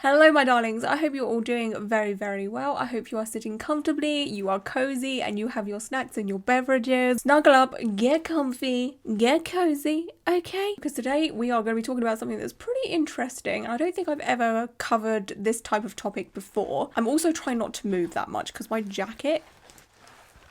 Hello my darlings, I hope you're all doing very well. I hope you are sitting comfortably, you are cozy, and you have your snacks and your beverages. Snuggle up, get comfy, get cozy, okay? Because today we are going to be talking about something that's pretty interesting. I don't think I've ever covered this type of topic before. I'm also trying not to move that much because my jacket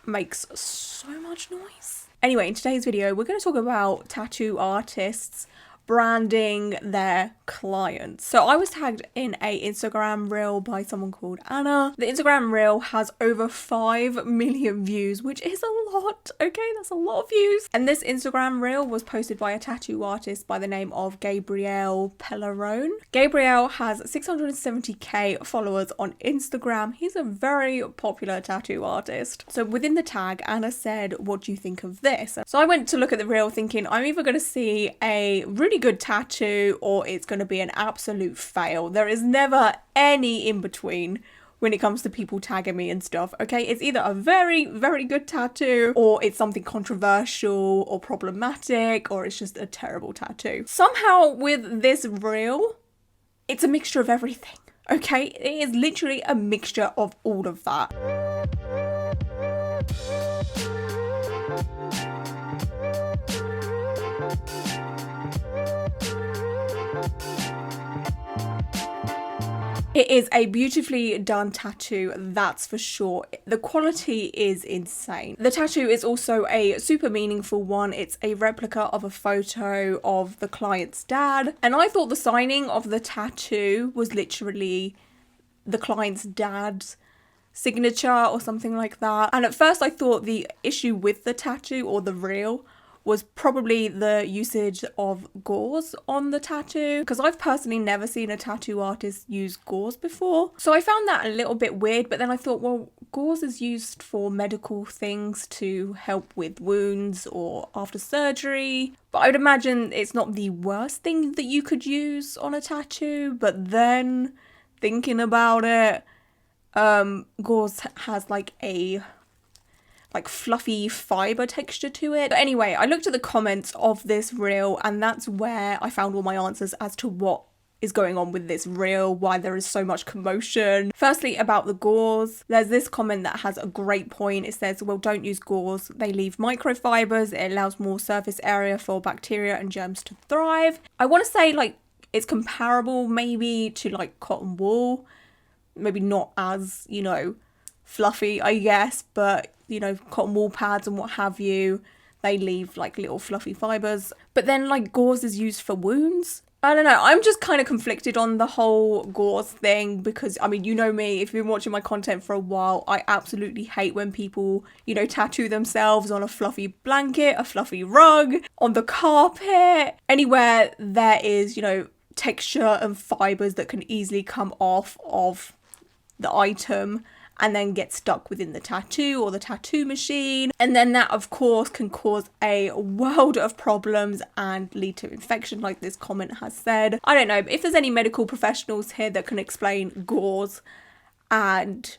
makes so much noise. Anyway, in today's video, we're going to talk about tattoo artists branding their clients. So I was tagged in a Instagram reel by someone called Anna. The Instagram reel has over 5 million views, which is a lot, okay? That's a lot of views. And this Instagram reel was posted by a tattoo artist by the name of Gabriel Pellerone. Gabriel has 670k followers on Instagram. He's a very popular tattoo artist. So within the tag, Anna said, "What do you think of this?" So I went to look at the reel thinking I'm either going to see a really good tattoo or it's going to be an absolute fail. There is never any in between when it comes to people tagging me and stuff, okay? It's either a very good tattoo or it's something controversial or problematic or it's just a terrible tattoo. Somehow with this reel, it's a mixture of everything, okay? It is literally a mixture of all of that. It is a beautifully done tattoo, that's for sure. The quality is insane. The tattoo is also a super meaningful one. It's a replica of a photo of the client's dad. And I thought the signing of the tattoo was literally the client's dad's signature or something like that. And at first I thought the issue with the tattoo or the reel was probably the usage of gauze on the tattoo, because I've personally never seen a tattoo artist use gauze before. So I found that a little bit weird, but then I thought, well, gauze is used for medical things to help with wounds or after surgery. But I would imagine it's not the worst thing that you could use on a tattoo. But then thinking about it, gauze has like a fluffy fiber texture to it. But anyway, I looked at the comments of this reel and that's where I found all my answers as to what is going on with this reel, why there is so much commotion. Firstly, about the gauze, there's this comment that has a great point. It says, well, don't use gauze. They leave microfibers. It allows more surface area for bacteria and germs to thrive. I want to say it's comparable maybe to cotton wool. Maybe not as, fluffy, I guess, but cotton wool pads and what have you, they leave little fluffy fibers. But then gauze is used for wounds. I don't know, I'm just kind of conflicted on the whole gauze thing because, you know me, if you've been watching my content for a while, I absolutely hate when people, tattoo themselves on a fluffy blanket, a fluffy rug, on the carpet, anywhere there is, texture and fibers that can easily come off of the item and then get stuck within the tattoo or the tattoo machine. And then that, of course, can cause a world of problems and lead to infection, like this comment has said. I don't know, but if there's any medical professionals here that can explain gauze and,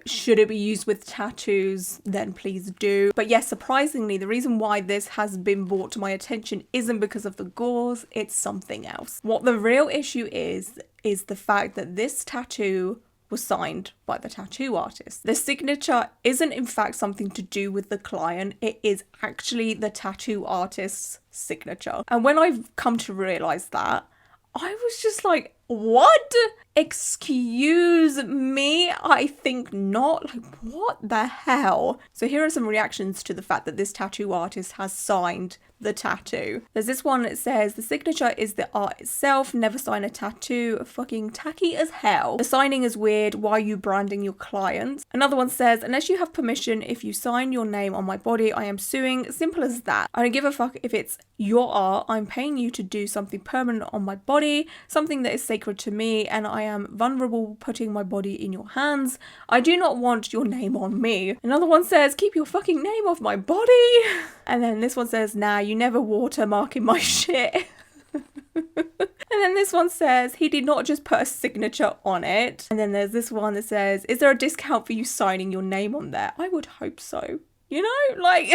should it be used with tattoos, then please do. But yes, surprisingly, the reason why this has been brought to my attention isn't because of the gauze, it's something else. What the real issue is the fact that this tattoo was signed by the tattoo artist. The signature isn't in fact something to do with the client, it is actually the tattoo artist's signature. And when I've come to realise that, I was just like, what? Excuse me? I think not. What the hell? So here are some reactions to the fact that this tattoo artist has signed the tattoo. There's this one that says, the signature is the art itself, never sign a tattoo, fucking tacky as hell. The signing is weird, why are you branding your clients? Another one says, unless you have permission, if you sign your name on my body, I am suing, simple as that. I don't give a fuck if it's your art, I'm paying you to do something permanent on my body, something that is sacred to me, and I am vulnerable putting my body in your hands. I do not want your name on me. Another one says, keep your fucking name off my body. And then this one says, nah, you never watermarking my shit. And then this one says, he did not just put a signature on it. And then there's this one that says, is there a discount for you signing your name on there? I would hope so. You know, like,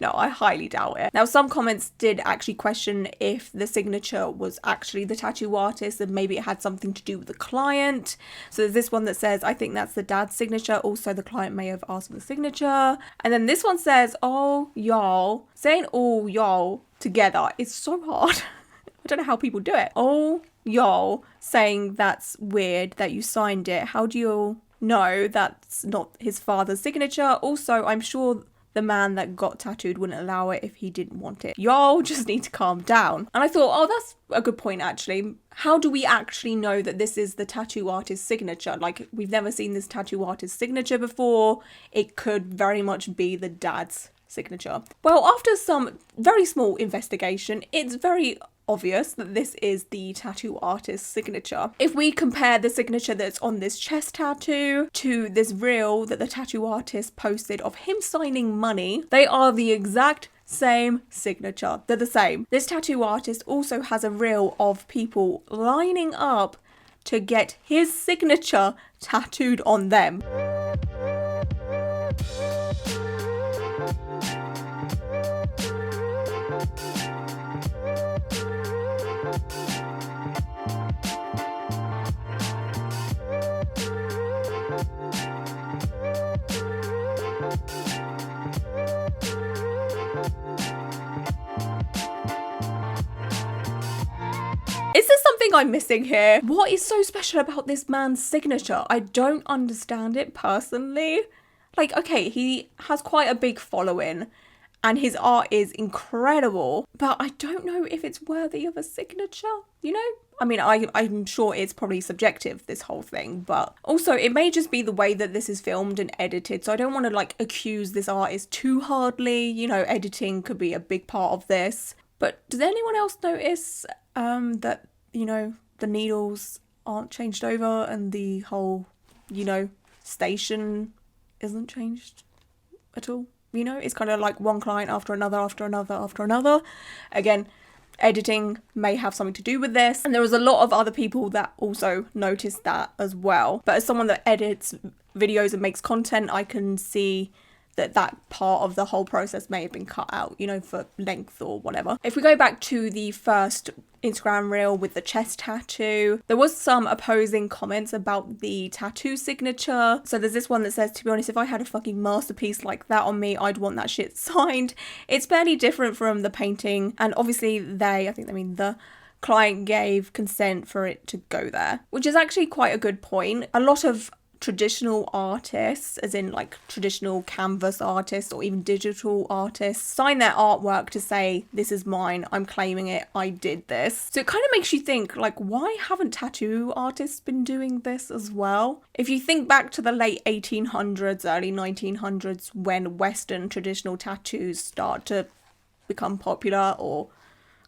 no, I highly doubt it. Now, some comments did actually question if the signature was actually the tattoo artist and maybe it had something to do with the client. So there's this one that says, I think that's the dad's signature. Also, the client may have asked for the signature. And then this one says, oh, y'all. Saying all y'all together is so hard. I don't know how people do it. Oh, y'all, saying that's weird that you signed it. How do you know that's not his father's signature? Also, I'm sure the man that got tattooed wouldn't allow it if he didn't want it. Y'all just need to calm down. And I thought, oh, that's a good point, actually. How do we actually know that this is the tattoo artist's signature? Like, we've never seen this tattoo artist's signature before. It could very much be the dad's signature. Well, after some very small investigation, it's very obvious that this is the tattoo artist's signature. If we compare the signature that's on this chest tattoo to this reel that the tattoo artist posted of him signing money, they are the exact same signature. They're the same. This tattoo artist also has a reel of people lining up to get his signature tattooed on them. Is there something I'm missing here? What is so special about this man's signature? I don't understand it personally. Like, okay, he has quite a big following and his art is incredible, but I don't know if it's worthy of a signature, you know? I mean, I'm sure it's probably subjective, this whole thing, but also it may just be the way that this is filmed and edited, so I don't want to, like, accuse this artist too hardly. You know, editing could be a big part of this. But does anyone else notice that, you know, the needles aren't changed over and the whole, you know, station isn't changed at all? You know, it's kind of like one client after another, after another, after another. Again, editing may have something to do with this. And there was a lot of other people that also noticed that as well. But as someone that edits videos and makes content, I can see that part of the whole process may have been cut out, you know, for length or whatever. If we go back to the first Instagram reel with the chest tattoo, there was some opposing comments about the tattoo signature. So there's this one that says, to be honest, if I had a fucking masterpiece like that on me, I'd want that shit signed. It's fairly different from the painting, and obviously the client gave consent for it to go there, which is actually quite a good point. A lot of traditional artists, as in like traditional canvas artists or even digital artists, sign their artwork to say, this is mine, I'm claiming it, I did this. So it kind of makes you think, like, why haven't tattoo artists been doing this as well? If you think back to the late 1800s, early 1900s, when Western traditional tattoos start to become popular or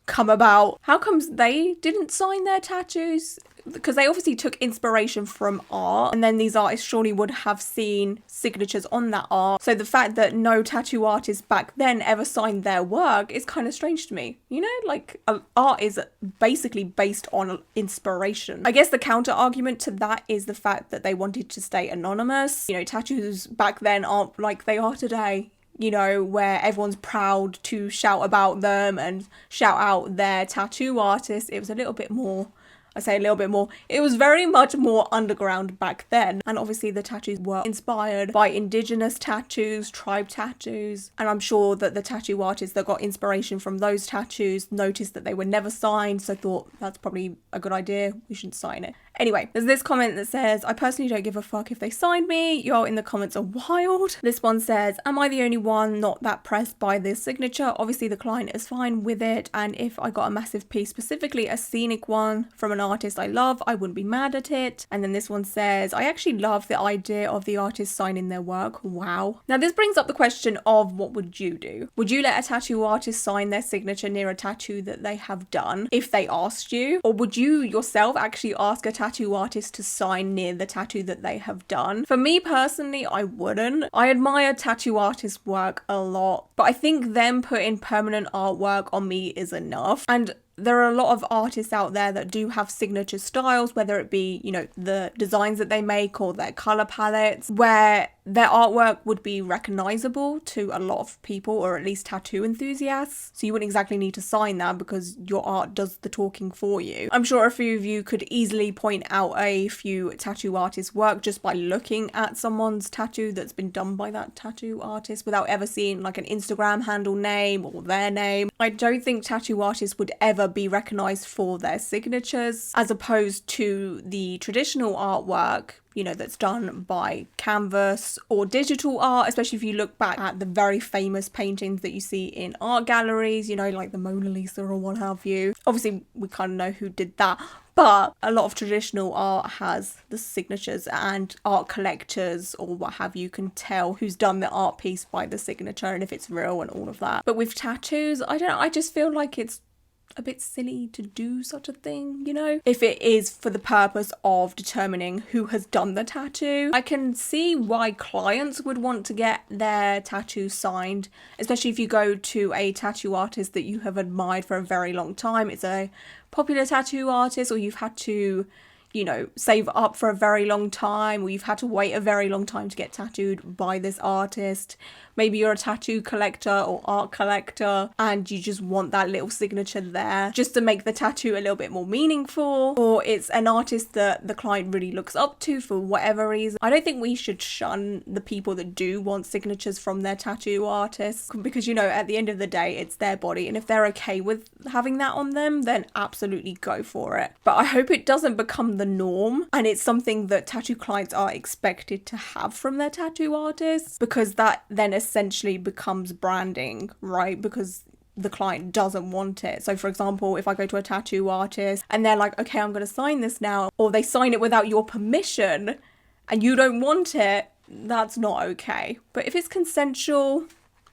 come about, how comes they didn't sign their tattoos? Because they obviously took inspiration from art, and then these artists surely would have seen signatures on that art. So the fact that no tattoo artist back then ever signed their work is kind of strange to me. You know, like, art is basically based on inspiration. I guess the counter argument to that is the fact that they wanted to stay anonymous. You know, tattoos back then aren't like they are today, you know, where everyone's proud to shout about them and shout out their tattoo artist. It was a little bit more, I say a little bit more, it was very much more underground back then. And obviously the tattoos were inspired by indigenous tattoos, tribe tattoos. And I'm sure that the tattoo artists that got inspiration from those tattoos noticed that they were never signed, so thought that's probably a good idea, we shouldn't sign it. Anyway, there's this comment that says, I personally don't give a fuck if they signed me. Y'all in the comments are wild. This one says, am I the only one not that pressed by this signature? Obviously the client is fine with it, and if I got a massive piece, specifically a scenic one from an artist I love, I wouldn't be mad at it. And then this one says, I actually love the idea of the artist signing their work. Wow. Now this brings up the question of, what would you do? Would you let a tattoo artist sign their signature near a tattoo that they have done if they asked you? Or would you yourself actually ask a tattoo artist to sign near the tattoo that they have done? For me personally, I wouldn't. I admire tattoo artists' work a lot, but I think them putting permanent artwork on me is enough. And there are a lot of artists out there that do have signature styles, whether it be, you know, the designs that they make or their color palettes, where their artwork would be recognizable to a lot of people, or at least tattoo enthusiasts. So you wouldn't exactly need to sign that because your art does the talking for you. I'm sure a few of you could easily point out a few tattoo artists' work just by looking at someone's tattoo that's been done by that tattoo artist without ever seeing like an Instagram handle name or their name. I don't think tattoo artists would ever be recognized for their signatures, as opposed to the traditional artwork, you know, that's done by canvas or digital art, especially if you look back at the very famous paintings that you see in art galleries, you know, like the Mona Lisa or what have you. Obviously, we kind of know who did that, but a lot of traditional art has the signatures, and art collectors or what have you can tell who's done the art piece by the signature and if it's real and all of that. But with tattoos, I don't know, I just feel like it's a bit silly to do such a thing, you know? If it is for the purpose of determining who has done the tattoo, I can see why clients would want to get their tattoo signed, especially if you go to a tattoo artist that you have admired for a very long time. It's a popular tattoo artist, or you've had to, you know, save up for a very long time, or you've had to wait a very long time to get tattooed by this artist. Maybe you're a tattoo collector or art collector and you just want that little signature there just to make the tattoo a little bit more meaningful, or it's an artist that the client really looks up to for whatever reason. I don't think we should shun the people that do want signatures from their tattoo artists, because, you know, at the end of the day, it's their body, and if they're okay with having that on them, then absolutely go for it. But I hope it doesn't become the norm and it's something that tattoo clients are expected to have from their tattoo artists, because that then essentially becomes branding, right? Because the client doesn't want it. So for example, if I go to a tattoo artist and they're like, okay, I'm going to sign this now, or they sign it without your permission and you don't want it, that's not okay. But if it's consensual,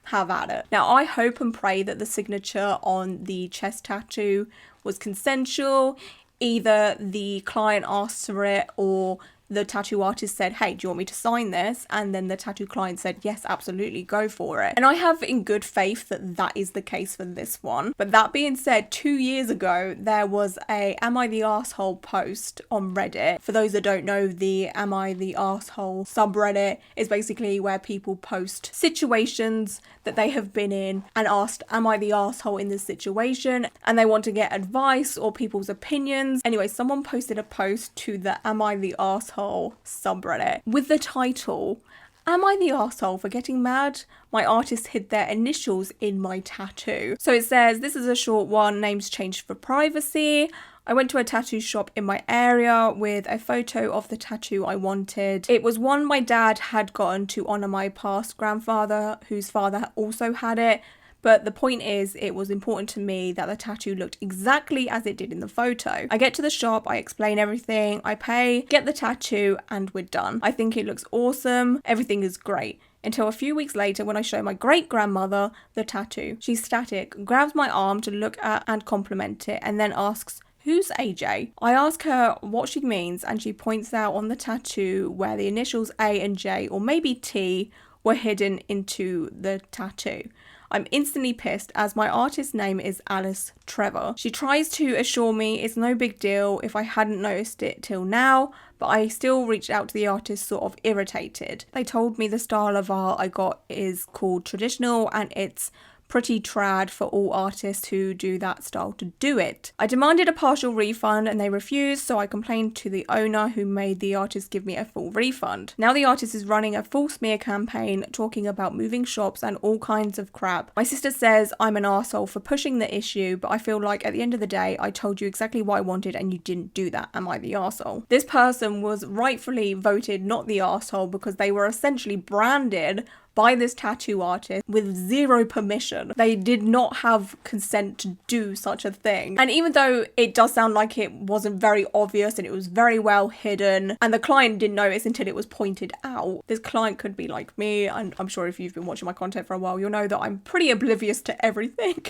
have at it. Now, I hope and pray that the signature on the chest tattoo was consensual. Either the client asked for it, or the tattoo artist said, hey, do you want me to sign this? And then the tattoo client said, yes, absolutely, go for it. And I have in good faith that that is the case for this one. But that being said, 2 years ago, there was a Am I the Arsehole post on Reddit. For those that don't know, the Am I the Arsehole subreddit is basically where people post situations that they have been in and asked, am I the arsehole in this situation? And they want to get advice or people's opinions. Anyway, someone posted a post to the Am I the Arsehole subreddit with the title, Am I the arsehole for getting mad? My artist hid their initials in my tattoo. So it says, this is a short one, names changed for privacy. I went to a tattoo shop in my area with a photo of the tattoo I wanted. It was one my dad had gotten to honour my past grandfather, whose father also had it. But the point is, it was important to me that the tattoo looked exactly as it did in the photo. I get to the shop, I explain everything, I pay, get the tattoo, and we're done. I think it looks awesome. Everything is great. Until a few weeks later when I show my great-grandmother the tattoo. She's static, grabs my arm to look at and compliment it, and then asks, who's AJ? I ask her what she means, and she points out on the tattoo where the initials A and J, or maybe T, were hidden into the tattoo. I'm instantly pissed as my artist's name is Alice Trevor. She tries to assure me it's no big deal if I hadn't noticed it till now, but I still reached out to the artist sort of irritated. They told me the style of art I got is called traditional and it's pretty trad for all artists who do that style to do it. I demanded a partial refund and they refused, so I complained to the owner who made the artist give me a full refund. Now the artist is running a full smear campaign talking about moving shops and all kinds of crap. My sister says I'm an arsehole for pushing the issue, but I feel like at the end of the day I told you exactly what I wanted and you didn't do that. Am I the arsehole? This person was rightfully voted not the arsehole because they were essentially branded by this tattoo artist with zero permission. They did not have consent to do such a thing. And even though it does sound like it wasn't very obvious and it was very well hidden and the client didn't notice until it was pointed out, this client could be like me, and I'm sure if you've been watching my content for a while you'll know that I'm pretty oblivious to everything.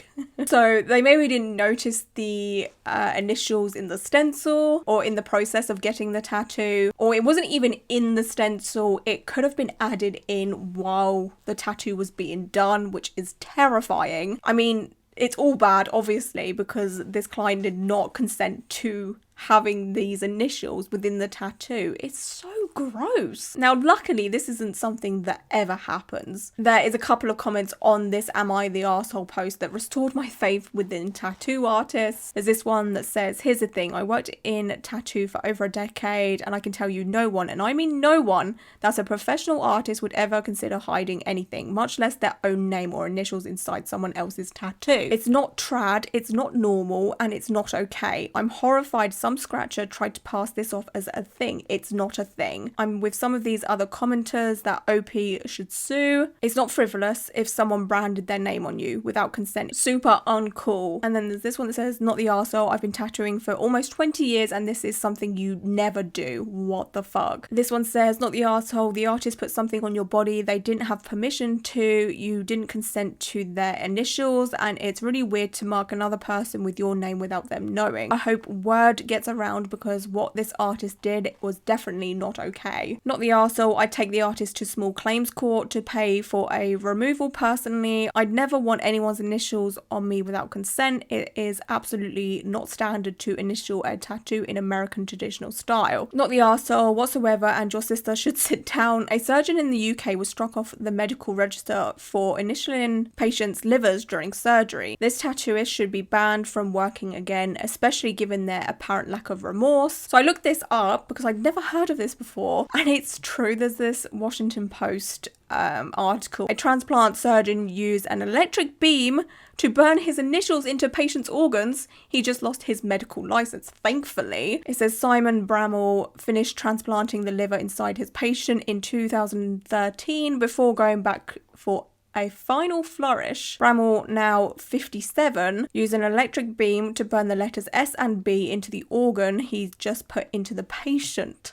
So they maybe didn't notice the initials in the stencil or in the process of getting the tattoo, or it wasn't even in the stencil. It could have been added in while the tattoo was being done, which is terrifying. I mean, it's all bad, obviously, because this client did not consent to having these initials within the tattoo. It's so gross. Now, luckily, this isn't something that ever happens. There is a couple of comments on this Am I the Arsehole post that restored my faith within tattoo artists. There's this one that says, here's the thing, I worked in tattoo for over a decade and I can tell you no one, and I mean no one, that's a professional artist would ever consider hiding anything, much less their own name or initials inside someone else's tattoo. It's not trad, it's not normal, and it's not okay. I'm horrified some scratcher tried to pass this off as a thing. It's not a thing. I'm with some of these other commenters that OP should sue. It's not frivolous if someone branded their name on you without consent. Super uncool. And then there's this one that says, not the arsehole, I've been tattooing for almost 20 years and this is something you never do. What the fuck? This one says, not the arsehole, the artist put something on your body they didn't have permission to, you didn't consent to their initials, and it's really weird to mark another person with your name without them knowing. I hope word gets around because what this artist did was definitely not okay. Not the arsehole, I'd take the artist to small claims court to pay for a removal personally. I'd never want anyone's initials on me without consent. It is absolutely not standard to initial a tattoo in American traditional style. Not the arsehole whatsoever, and your sister should sit down. A surgeon in the UK was struck off the medical register for initialing patients' livers during surgery. This tattooist should be banned from working again, especially given their apparent lack of remorse. So I looked this up because I'd never heard of this before, and it's true. There's this Washington Post article. A transplant surgeon used an electric beam to burn his initials into patients' organs. He just lost his medical license, thankfully. It says Simon Bramall finished transplanting the liver inside his patient in 2013 before going back for a final flourish. Bramall, now 57, used an electric beam to burn the letters S and B into the organ he's just put into the patient.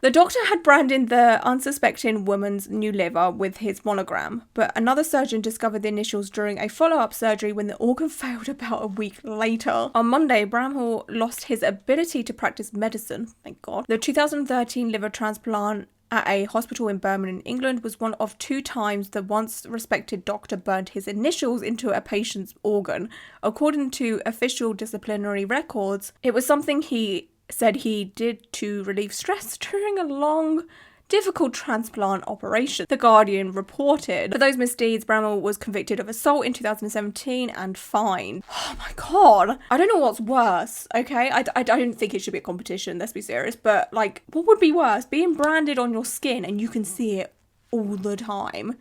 The doctor had branded the unsuspecting woman's new liver with his monogram, but another surgeon discovered the initials during a follow-up surgery when the organ failed about a week later. On Monday, Bramall lost his ability to practice medicine, thank God. The 2013 liver transplant at a hospital in Birmingham, England, was one of 2 times the once respected doctor burned his initials into a patient's organ. According to official disciplinary records, it was something he said he did to relieve stress during a long, difficult transplant operation, The Guardian reported. For those misdeeds, Bramall was convicted of assault in 2017 and fined. Oh my god. I don't know what's worse, okay? I don't think it should be a competition, let's be serious, but like, what would be worse? Being branded on your skin and you can see it all the time,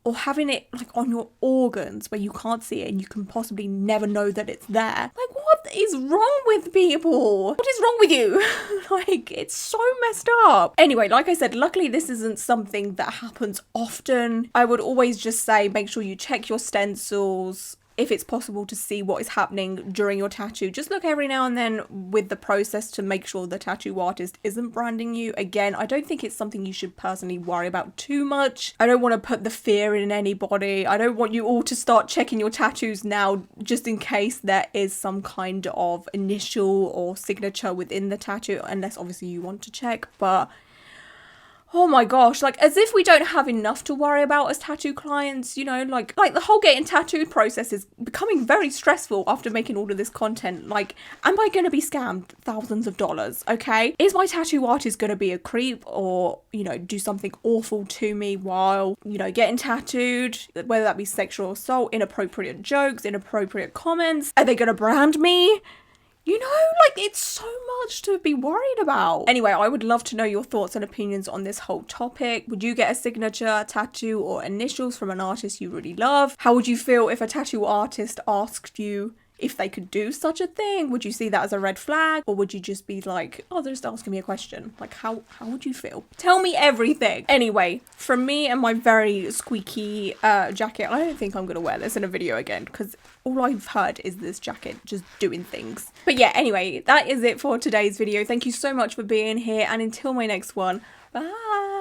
or having it like on your organs where you can't see it and you can possibly never know that it's there. Like, what is wrong with people? What is wrong with you? Like, it's so messed up. Anyway, like I said, luckily this isn't something that happens often. I would always just say, make sure you check your stencils. If it's possible to see what is happening during your tattoo, just look every now and then with the process to make sure the tattoo artist isn't branding you. Again, I don't think it's something you should personally worry about too much. I don't want to put the fear in anybody. I don't want you all to start checking your tattoos now just in case there is some kind of initial or signature within the tattoo, unless obviously you want to check, but oh my gosh, like, as if we don't have enough to worry about as tattoo clients, you know, like the whole getting tattooed process is becoming very stressful after making all of this content. Like, am I going to be scammed thousands of dollars, okay? Is my tattoo artist going to be a creep or, you know, do something awful to me while, you know, getting tattooed, whether that be sexual assault, inappropriate jokes, inappropriate comments? Are they going to brand me? You know, like, it's so much to be worried about. Anyway, I would love to know your thoughts and opinions on this whole topic. Would you get a signature, tattoo, or initials from an artist you really love? How would you feel if a tattoo artist asked you if they could do such a thing? Would you see that as a red flag? Or would you just be like, oh, they're just asking me a question? Like, how would you feel? Tell me everything. Anyway, from me and my very squeaky jacket, I don't think I'm going to wear this in a video again because all I've heard is this jacket just doing things. But yeah, anyway, that is it for today's video. Thank you so much for being here, and until my next one, bye.